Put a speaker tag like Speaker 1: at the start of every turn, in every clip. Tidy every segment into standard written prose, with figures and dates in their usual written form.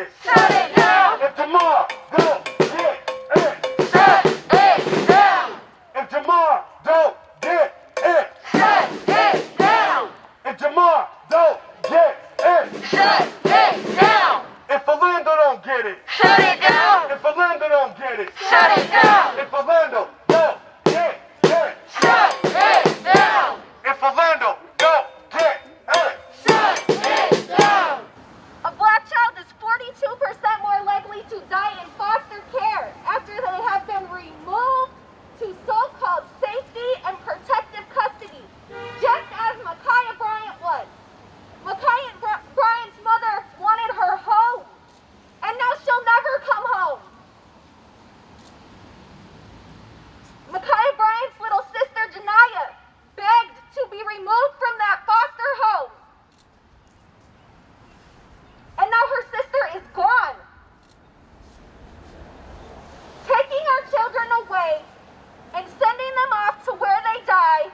Speaker 1: it. Shut it down. If Jamar don't get it, shut it down. If Jamar don't get it, shut it down. If Jamar don't get it, shut it down. If Orlando don't get it, shut it down. If Orlando don't get it, shut it down. If Orlando don't get it, shut it down. If Orlando don't get it, shut it down.
Speaker 2: A black child is 42% more likely to die in foster care after they have been removed to so-called safety and protective custody, just as Ma'Khia Bryant was. Ma'Khia Bryant's mother wanted her home, and now she'll never come home. Ma'Khia Bryant's little sister, Janiyah, begged to be removed from that foster home. And now her sister is gone. Taking our children away and sending them off to where they die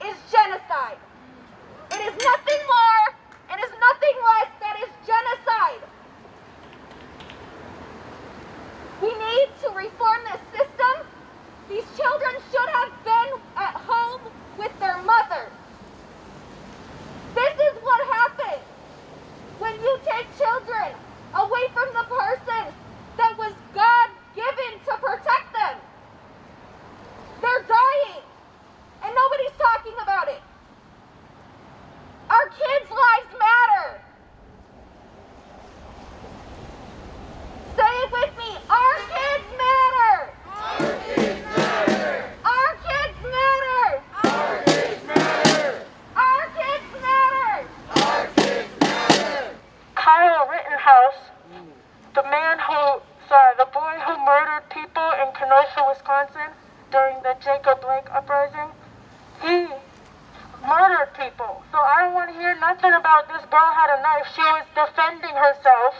Speaker 2: is genocide. It is nothing more, it is nothing less, that is genocide. We need to reform this system. These children should have been at home with their mothers. This is what happens when you take children away from the person that was God-given to protect them. They're dying, and nobody's talking about it. Our kids' lives matter. Say it with me. Our kids matter.
Speaker 1: Our kids matter.
Speaker 2: Our kids matter.
Speaker 1: Our kids matter.
Speaker 2: Our kids matter.
Speaker 1: Our kids matter.
Speaker 3: Kyle Rittenhouse, the boy who murdered people in Kenosha, Wisconsin during the Jacob Blake uprising, he murdered people. So I don't want to hear nothing about this girl had a knife. She was defending herself.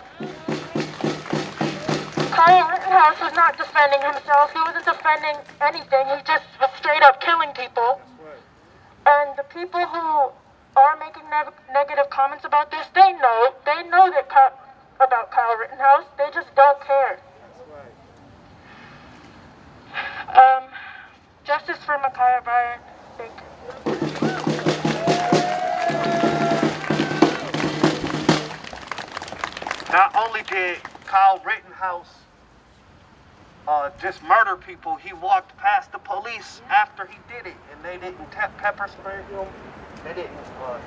Speaker 3: Kyle Rittenhouse was not defending himself. He wasn't defending anything. He just was straight up killing people. And the people who are making negative comments about this, they know that about Kyle Rittenhouse. They just don't care. Justice for Ma'Khia Bryant. Thank you.
Speaker 1: Not only did Kyle Rittenhouse just murder people, he walked past the police after he did it, and they didn't pepper spray him, they didn't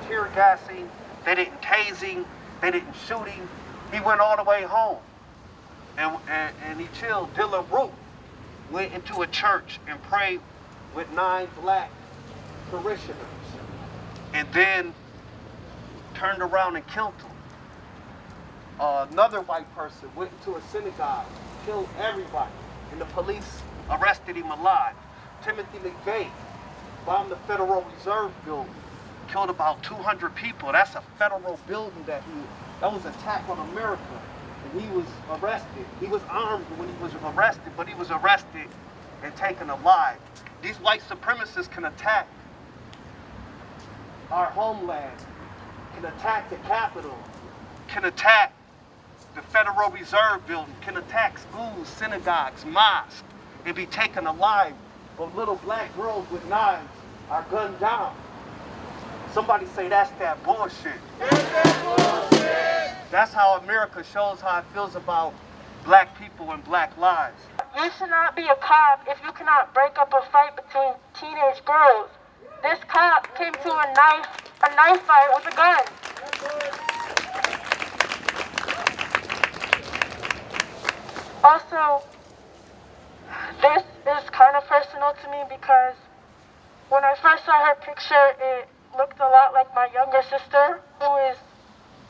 Speaker 1: tear gas him, they didn't tase him, they didn't shoot him. He went all the way home, and he chilled. Dylan Root went into a church and prayed with 9 black parishioners, and then turned around and killed them. Another white person went into a synagogue, killed everybody, and the police arrested him alive. Timothy McVeigh bombed the Federal Reserve building, killed about 200 people. That's a federal building that was an attack on America, and he was arrested. He was armed when he was arrested, but he was arrested and taken alive. These white supremacists can attack our homeland, can attack the Capitol, can attack the Federal Reserve building, can attack schools, synagogues, mosques, and be taken alive. But little black girls with knives are gunned down. Somebody say that's that bullshit. That's that bullshit. That's how America shows how it feels about black people and black lives.
Speaker 3: You should not be a cop if you cannot break up a fight between teenage girls. This cop came to a knife fight with a gun. Also, this is kind of personal to me because when I first saw her picture, it looked a lot like my younger sister, who is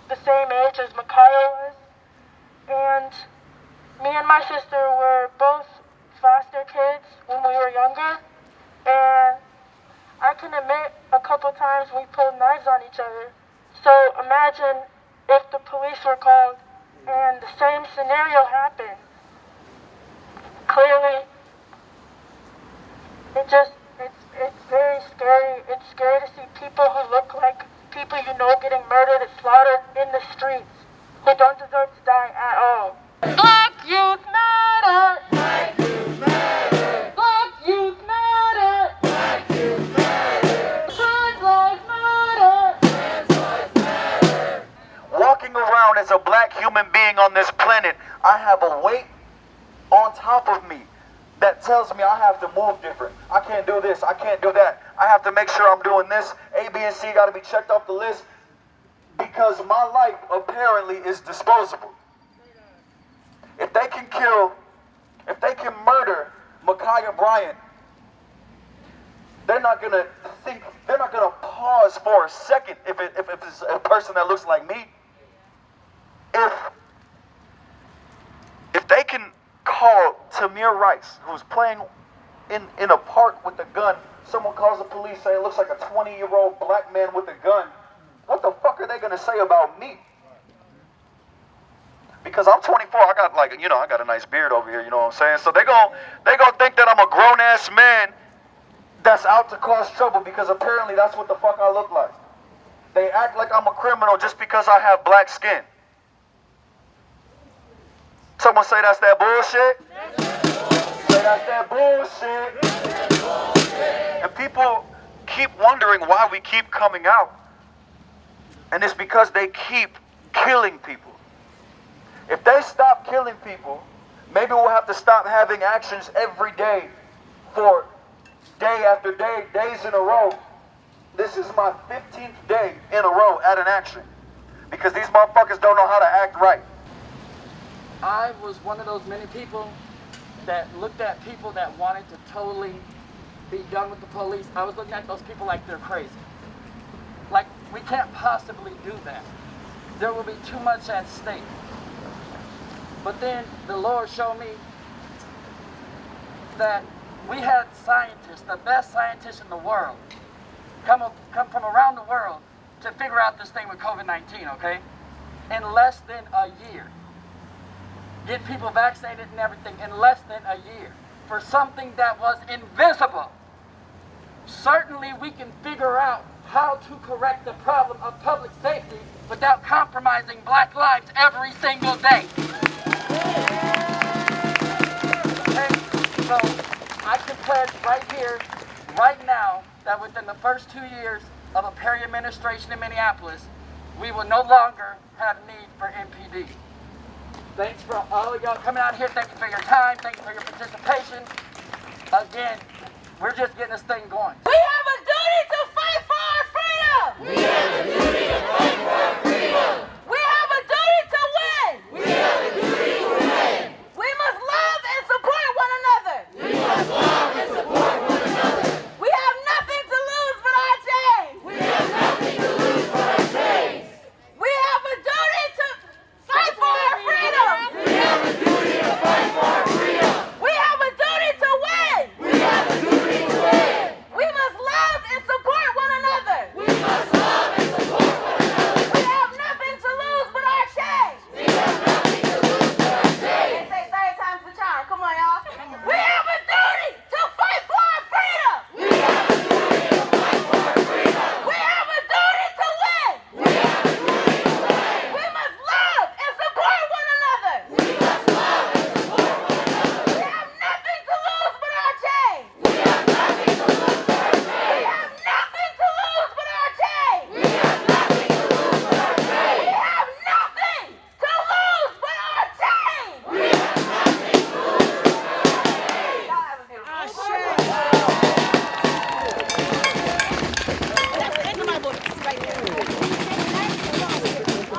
Speaker 3: the same age as Ma'Khia was. And me and my sister were both foster kids when we were younger. And I can admit a couple times we pulled knives on each other. So imagine if the police were called and the same scenario happened. Clearly, it's very scary. It's scary to see people who look like people you know getting murdered and slaughtered in the streets. They don't deserve to die at all. Black youth matter. Black youth matter. Black youth matter. Black youth matter. Trans lives matter. Trans lives matter.
Speaker 4: Walking around as a black human being on this planet, I have a weight on top of me that tells me I have to move different. I can't do this, I can't do that. I have to make sure I'm doing this. A, B, and C got to be checked off the list because my life apparently is disposable. If they can murder Ma'Khia Bryant, they're not gonna pause for a second if it's a person that looks like me. If they can call Tamir Rice, who's playing in a park with a gun, someone calls the police saying it looks like a 20-year-old black man with a gun, what the fuck are they gonna say about me? Because I'm 24, I got a nice beard over here, you know what I'm saying? So they gonna think that I'm a grown-ass man that's out to cause trouble because apparently that's what the fuck I look like. They act like I'm a criminal just because I have black skin. Someone say that's that bullshit? Say that's that bullshit. And people keep wondering why we keep coming out. And it's because they keep killing people. If they stop killing people, maybe we'll have to stop having actions every day for day after day, days in a row. This is my 15th day in a row at an action. Because these motherfuckers don't know how to act right.
Speaker 5: I was one of those many people that looked at people that wanted to totally be done with the police. I was looking at those people like they're crazy. Like, we can't possibly do that. There will be too much at stake. But then the Lord showed me that we had scientists, the best scientists in the world, come from around the world to figure out this thing with COVID-19, okay? In less than a year. Get people vaccinated and everything in less than a year for something that was invisible. Certainly we can figure out how to correct the problem of public safety without compromising black lives every single day. Okay? So I can pledge right here, right now, that within the first 2 years of a Perry administration in Minneapolis, we will no longer have need for MPD. Thanks for all of y'all coming out here. Thank you for your time. Thank you for your participation. Again, we're just getting this thing going.
Speaker 2: We